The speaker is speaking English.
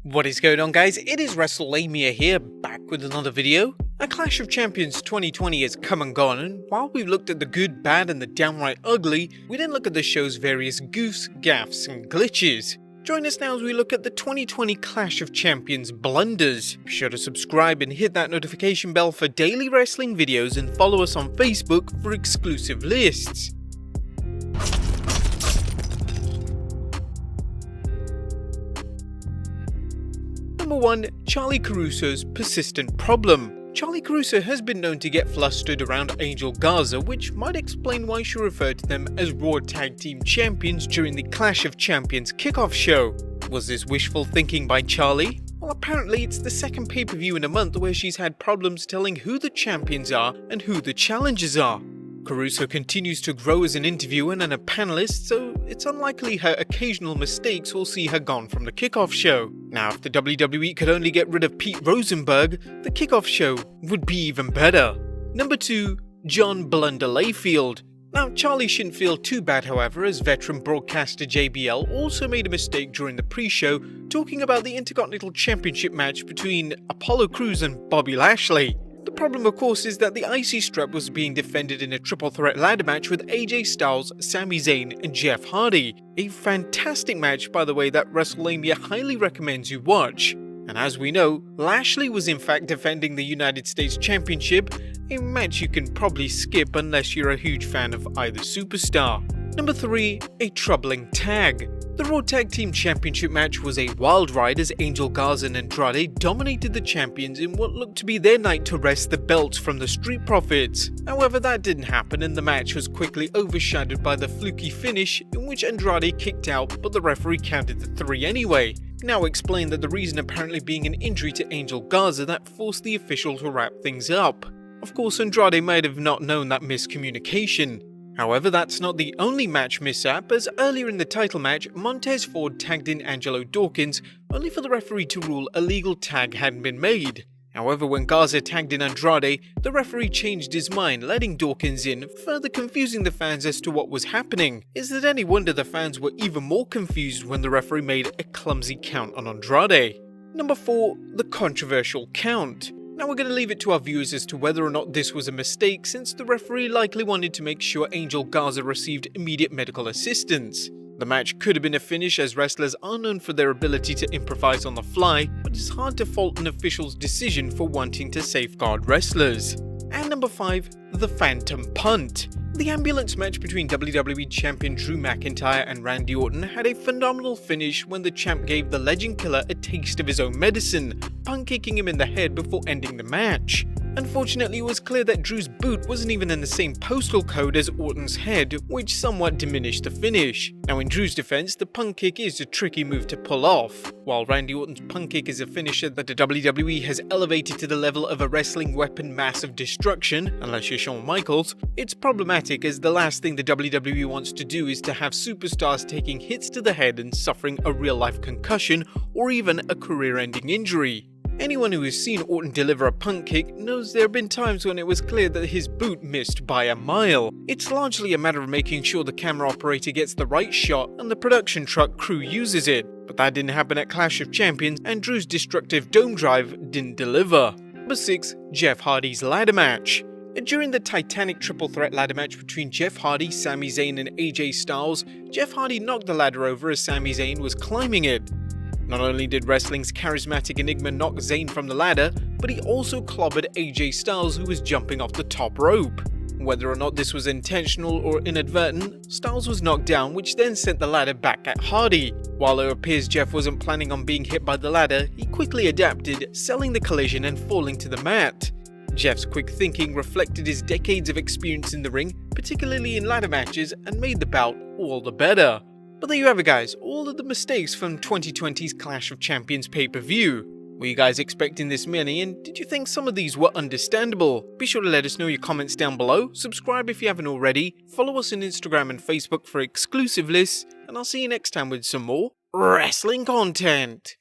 What is going on, guys? It is Wrestlelamia here, back with another video. A Clash of Champions 2020 has come and gone, and while we've looked at the good, bad and the downright ugly, we didn't look at the show's various goofs, gaffes and glitches. Join us now as we look at the 2020 Clash of Champions blunders. Be sure to subscribe and hit that notification bell for daily wrestling videos, and follow us on Facebook for exclusive lists. Number 1. Charly Caruso's persistent problem. Charly Caruso has been known to get flustered around Angel Garza, which might explain why she referred to them as Raw Tag Team Champions during the Clash of Champions kickoff show. Was this wishful thinking by Charly? Well, apparently it's the second pay-per-view in a month where she's had problems telling who the champions are and who the challengers are. Caruso continues to grow as an interviewer and a panelist, so it's unlikely her occasional mistakes will see her gone from the kickoff show. Now, if the WWE could only get rid of Pete Rosenberg, the kickoff show would be even better. Number 2. John Blunder LAYFIELD. Now, Charly shouldn't feel too bad, however, as veteran broadcaster JBL also made a mistake during the pre-show, talking about the Intercontinental Championship match between Apollo Crews and Bobby Lashley. The problem, of course, is that the IC strap was being defended in a triple threat ladder match with AJ Styles, Sami Zayn and Jeff Hardy. A fantastic match, by the way, that Wrestlelamia highly recommends you watch. And as we know, Lashley was in fact defending the United States Championship, a match you can probably skip unless you're a huge fan of either superstar. Number 3. A troubling tag. The Raw Tag Team Championship match was a wild ride as Angel Garza and Andrade dominated the champions in what looked to be their night to wrest the belts from the Street Profits. However, that didn't happen, and the match was quickly overshadowed by the fluky finish in which Andrade kicked out, but the referee counted the 3 anyway. Now explained that the reason apparently being an injury to Angel Garza that forced the official to wrap things up. Of course, Andrade might have not known that miscommunication. However, that's not the only match mishap, as earlier in the title match, Montez Ford tagged in Angelo Dawkins, only for the referee to rule a legal tag hadn't been made. However, when Garza tagged in Andrade, the referee changed his mind, letting Dawkins in, further confusing the fans as to what was happening. Is it any wonder the fans were even more confused when the referee made a clumsy count on Andrade? Number 4. The controversial count. Now we're going to leave it to our viewers as to whether or not this was a mistake, since the referee likely wanted to make sure Angel Garza received immediate medical assistance. The match could have been a finish, as wrestlers are known for their ability to improvise on the fly, but it's hard to fault an official's decision for wanting to safeguard wrestlers. And number 5. The Phantom Punt. The ambulance match between WWE Champion Drew McIntyre and Randy Orton had a phenomenal finish when the champ gave the Legend Killer a taste of his own medicine, punt kicking him in the head before ending the match. Unfortunately, it was clear that Drew's boot wasn't even in the same postal code as Orton's head, which somewhat diminished the finish. Now, in Drew's defense, the punt kick is a tricky move to pull off. While Randy Orton's punt kick is a finisher that the WWE has elevated to the level of a wrestling weapon mass of destruction, unless you're Shawn Michaels, it's problematic, as the last thing the WWE wants to do is to have superstars taking hits to the head and suffering a real-life concussion or even a career-ending injury. Anyone who has seen Orton deliver a punt kick knows there have been times when it was clear that his boot missed by a mile. It's largely a matter of making sure the camera operator gets the right shot and the production truck crew uses it. But that didn't happen at Clash of Champions, and Drew's destructive dome drive didn't deliver. Number 6. Jeff Hardy's ladder match. During the Titanic triple threat ladder match between Jeff Hardy, Sami Zayn and AJ Styles, Jeff Hardy knocked the ladder over as Sami Zayn was climbing it. Not only did wrestling's charismatic enigma knock Zayn from the ladder, but he also clobbered AJ Styles, who was jumping off the top rope. Whether or not this was intentional or inadvertent, Styles was knocked down, which then sent the ladder back at Hardy. While it appears Jeff wasn't planning on being hit by the ladder, he quickly adapted, selling the collision and falling to the mat. Jeff's quick thinking reflected his decades of experience in the ring, particularly in ladder matches, and made the bout all the better. But there you have it, guys, all of the mistakes from 2020's Clash of Champions pay-per-view. Were you guys expecting this many, and did you think some of these were understandable? Be sure to let us know your comments down below, subscribe if you haven't already, follow us on Instagram and Facebook for exclusive lists, and I'll see you next time with some more wrestling content.